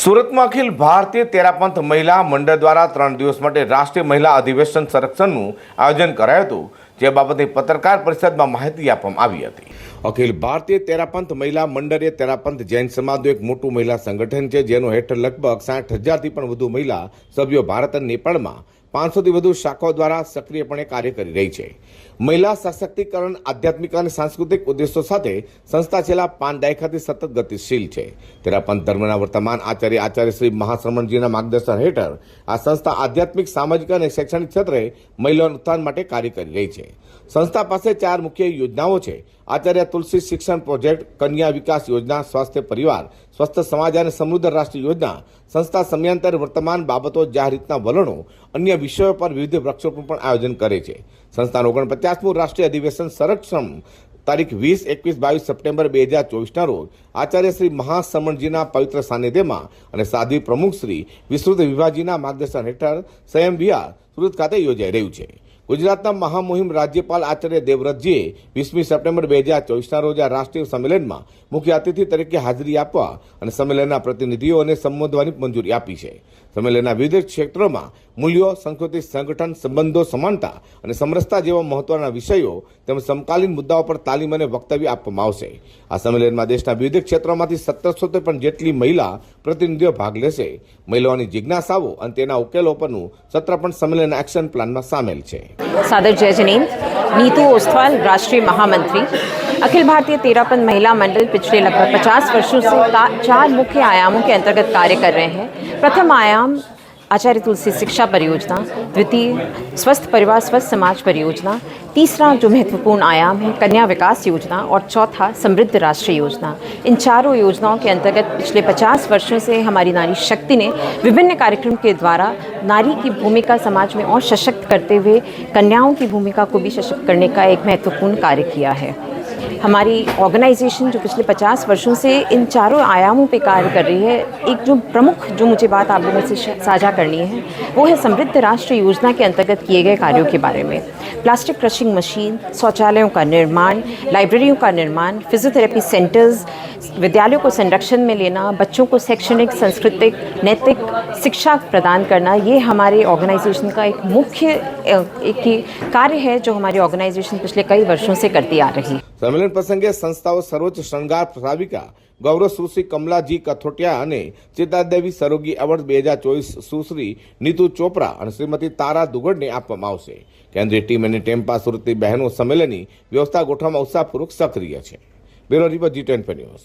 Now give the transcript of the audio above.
સુરતમાં અખિલ ભારતીય તેરાપંથ મહિલા મંડળ દ્વારા 3 દિવસ માટે રાષ્ટ્રીય મહિલા અધિવેશન સંરક્ષણનું આયોજન કરાયું હતું, જે બાબતે પત્રકાર પરિષદમાં માહિતી આપવામાં આવી હતી। અખિલ ભારતીય તેરાપંથ મહિલા મંડળ એ તેરાપંથ જૈન સમાજનું એક મોટું મહિલા સંગઠન છે, જેનો હેઠળ લગભગ 60,000થી પણ વધુ મહિલા સભ્યો ભારત અને નેપાળમાં 500થી વધુ શાખાઓ દ્વારા સક્રિયપણે કાર્ય કરી રહી છે। મહિલા સશક્તિકરણ, આધ્યાત્મિક અને સાંસ્કૃતિક ઉદ્દેશો સાથે સંસ્થા છેલ્લા 5 દાયકાથી સતત ગતિશીલ છે। તેરાપંથ ધર્મના વર્તમાન આચાર્ય શ્રી મહાશ્રમણજીના માર્ગદર્શન હેઠળ આ સંસ્થા આધ્યાત્મિક, સામાજિક અને શૈક્ષણિક ક્ષેત્રે મહિલાઓના ઉત્થાન માટે કાર્ય કરી રહી છે। સંસ્થા પાસે 4 મુખ્ય યોજનાઓ છે: આચાર્ય તુલસી શિક્ષણ પ્રોજેક્ટ, કન્યા વિકાસ યોજના, સ્વાસ્થ્ય પરિવાર, સ્વસ્થ સમાજ અને સમૃદ્ધ રાષ્ટ્ર યોજના। સંસ્થા સમયાંતરે વર્તમાન બાબતો, જાહેર હિતના વલણો, અન્ય વિષયો પર વિવિધ વર્કશોપનું પણ આયોજન કરે છે। સંસ્થાનું 49મું રાષ્ટ્રીય અધિવેશન સંરક્ષણ તારીખ 20, 21, 22 સપ્ટેમ્બર 2024ના રોજ આચાર્ય શ્રી મહાશ્રમણજીના પવિત્ર સાનિધ્યમાં અને સાધ્વી પ્રમુખ શ્રી વિસ્તૃત વિભાજીના માર્ગદર્શન હેઠળ સંયમ વિહાર સુરત ખાતે યોજાઈ રહ્યું છે। ગુજરાતના મહામહિમ રાજ્યપાલ આચાર્ય દેવવ્રતજીએ 20મી સપ્ટેમ્બર 2024ના રોજ આ રાષ્ટ્રીય સંમેલનમાં મુખ્ય અતિથિ તરીકે હાજરી આપવા અને સંમેલનના પ્રતિનિધિઓને સંબોધવાની મંજૂરી આપી છે। સંમેલનના વિવિધ ક્ષેત્રોમાં મૂલ્યો, સંસ્કૃતિ, સંગઠન, સંબંધો, સમાનતા અને સમરસતા જેવા મહત્વના વિષયો તેમજ સમકાલીન મુદ્દાઓ પર તાલીમ અને વક્તવ્ય આપવામાં આવશે। આ સંમેલનમાં દેશના વિવિધ ક્ષેત્રોમાંથી 1700 પણ જેટલી મહિલા પ્રતિનિધિઓ ભાગ લેશે। મહિલાઓની જિજ્ઞાસાઓ અને તેના ઉકેલો પરનું સત્ર પણ સંમેલનના એક્શન પ્લાનમાં સામેલ છે। सादर जय जनेन। नीतू ओस्तवाल, राष्ट्रीय महामंत्री। अखिल भारतीय तेरापंथ महिला मंडल पिछले लगभग 50 वर्षों से 4 मुख्य आयामों के अंतर्गत कार्य कर रहे हैं। प्रथम आयाम आचार्य तुलसी शिक्षा परियोजना, द्वितीय स्वस्थ परिवार स्वस्थ समाज परियोजना, तीसरा जो महत्वपूर्ण आयाम है कन्या विकास योजना और चौथा समृद्ध राष्ट्र योजना। इन चारों योजनाओं के अंतर्गत पिछले 50 वर्षों से हमारी नारी शक्ति ने विभिन्न कार्यक्रम के द्वारा नारी की भूमिका समाज में और सशक्त करते हुए कन्याओं की भूमिका को भी सशक्त करने का एक महत्वपूर्ण कार्य किया है। हमारी ऑर्गेनाइजेशन जो पिछले 50 वर्षों से इन चारों आयामों पे कार्य कर रही है, एक जो प्रमुख जो मुझे बात आप लोगों से साझा करनी है वो है समृद्ध राष्ट्र योजना के अंतर्गत किए गए कार्यों के बारे में। प्लास्टिक क्रशिंग मशीन, शौचालयों का निर्माण, लाइब्रेरियों का निर्माण, फिजियोथेरेपी सेंटर्स, विद्यालयों को संरक्षण में लेना, बच्चों को शैक्षणिक, सांस्कृतिक, नैतिक शिक्षा प्रदान करना, ये हमारे ऑर्गेनाइजेशन का एक मुख्य कार्य है जो हमारी ऑर्गेनाइजेशन पिछले कई वर्षों से करती आ रही है। सम्मेलन प्रसंगे संस्थाओं सर्वोच्च श्रृंगार प्रसाविका गौरव सुश्री कमलाजी कथोटिया અને ચેતાદેવી સરોગી એવોર્ડ 2024 સુશ્રી નીતુ ચોપરા અને શ્રીમતી તારા દુગડને આપવામાં આવશે। કેન્દ્રીય ટીમ અને ટેમ્પા સુરતની બહેનો સંમેલનની વ્યવસ્થા ગોઠવવામાં ઉત્સાહપૂર્વક સક્રિય છે। Bureau report, G20 news.